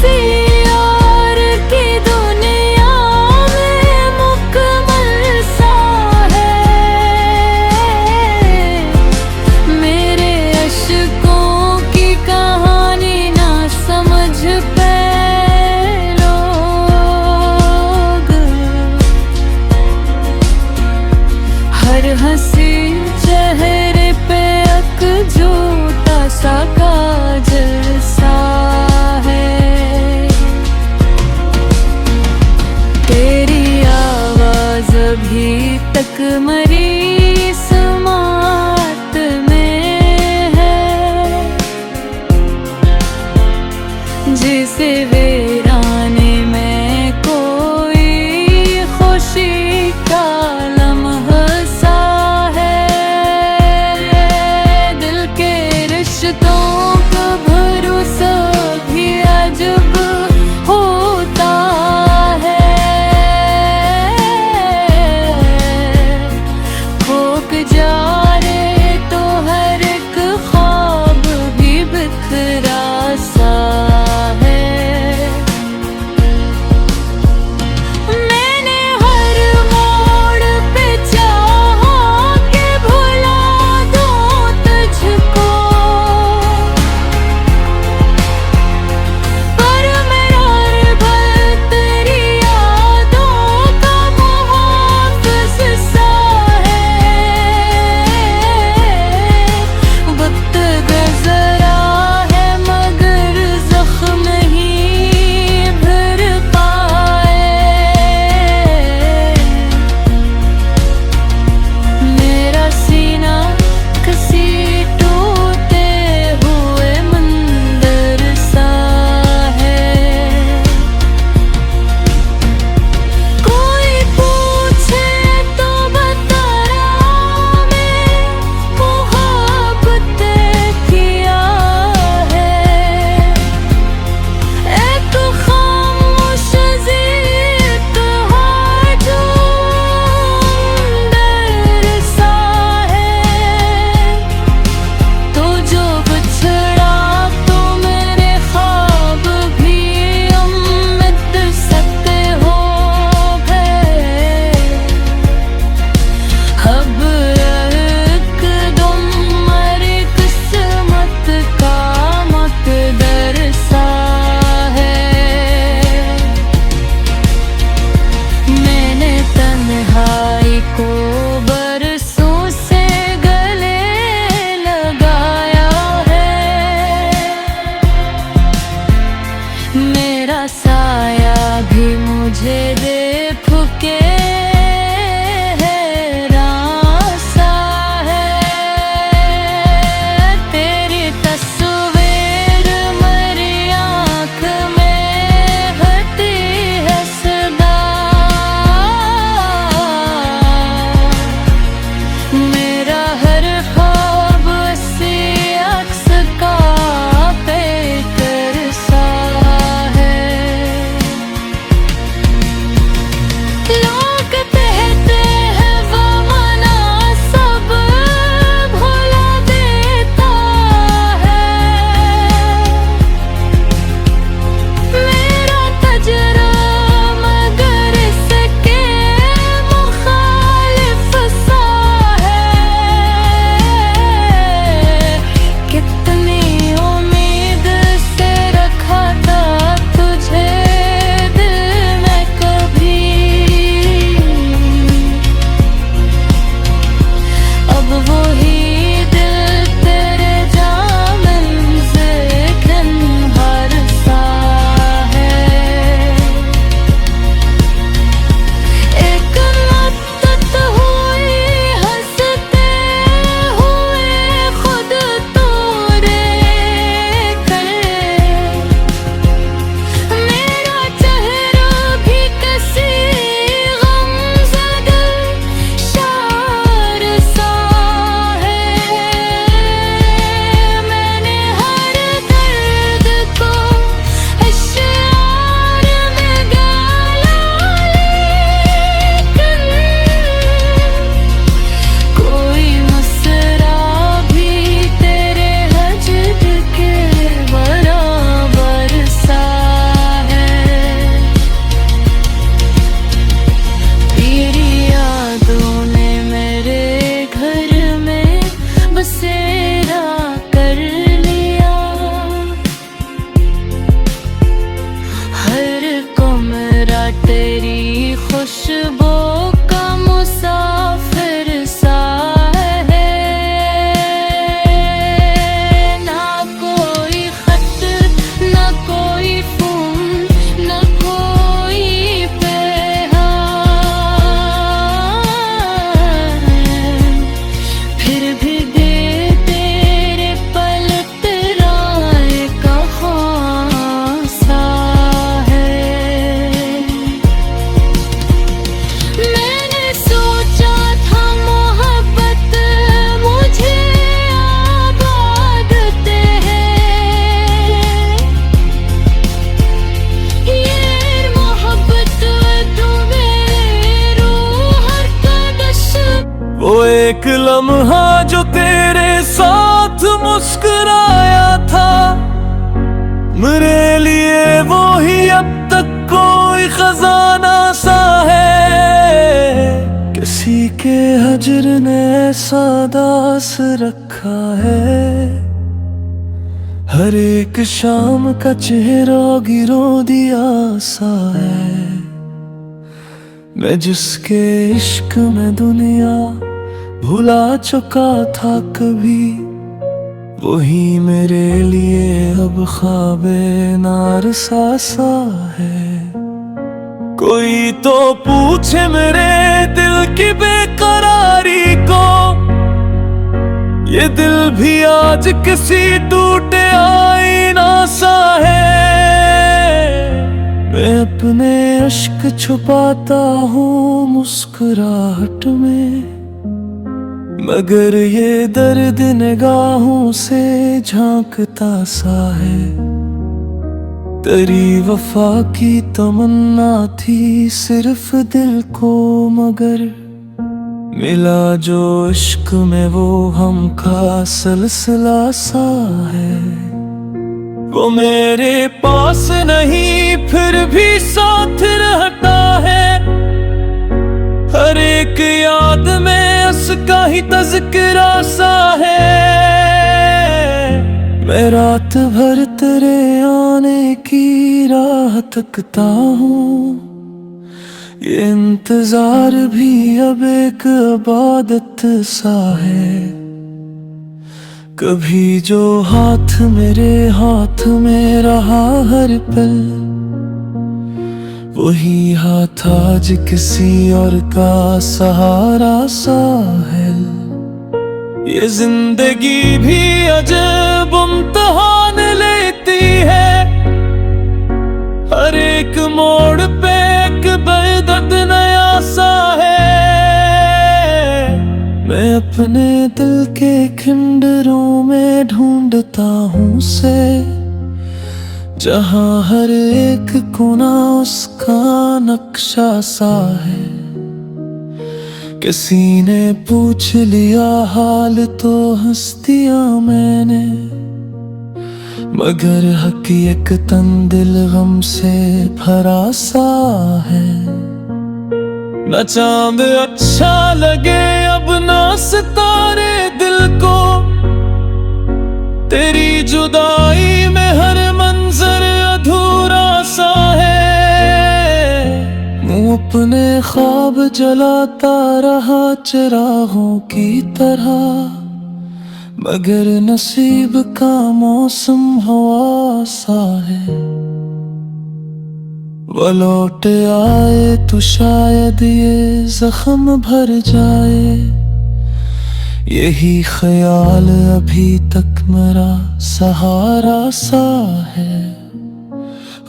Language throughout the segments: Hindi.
किसी और की दुनिया में मुकम्मल सा है। मेरे अश्कों की कहानी ना समझ पे लोग, हर हंसी चेहरे पे झूठा सा काजल सा है। तेरी आवाज अभी तक मरी समात में है, जिसे वीराने में कोई खुशी का लम्हा सा है। दिल के रिश्तों का भरोसा भी अजब होता है। खोक जा रे तो हर एक ख्वाब भी बिखरा सा है। मेरे लिए वो ही अब तक कोई खजाना सा है। किसी के हजर ने ऐसा दास रखा है। हर एक शाम का चेहरा गिरो दिया सा है। मैं जिसके इश्क में दुनिया भुला चुका था कभी, वही मेरे लिए अब ख्वाबे नारसा सा है। कोई तो पूछे मेरे दिल की बेकरारी को, ये दिल भी आज किसी टूटे आईना सा है। मैं अपने अश्क छुपाता हूँ मुस्कुराहट में, मगर ये दर्द निगाहों से झांकता सा है। तेरी वफा की तमन्ना थी सिर्फ दिल को, मगर मिला जो इश्क में वो हम का सिलसिला सा है। वो मेरे पास नहीं फिर भी साथ रहता है। हर एक याद में उसका ही तज़किरा सा है। मैं रात भर तेरे आने की राह तकता हूँ। ये इंतजार भी अब एक इबादत सा है। कभी जो हाथ मेरे हाथ में रहा हर पल, वही हाथ आज किसी और का सहारा सा है। ये जिंदगी भी अजब इम्तिहान लेती है। हर एक मोड़ पे एक बेदर्द नया सा है। मैं अपने दिल के खंडरों में ढूंढता हूँ उसे, जहाँ हर एक कोना उसका नक्शा सा है। किसी ने पूछ लिया हाल तो हंस दिया मैंने, मगर हकीकतन दिल गम से भरा सा है। न चांद अच्छा लगे अब ना सितारे दिल को, तेरी जुदाई में हर मंजर अधूरा सा है। मुँह अपने ख्वाब जलाता रहा चिरागों की तरह, मगर नसीब का मौसम हवा सा है। वो लौट आए तो शायद ये जख्म भर जाए, यही ख्याल अभी तक मेरा सहारा सा है।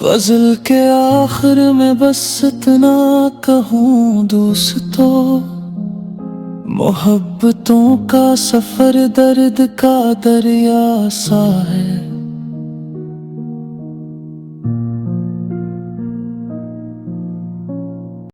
गजल के आखिर में बस इतना कहूँ दोस्तों, मोहब्बतों का सफर दर्द का दरिया सा है।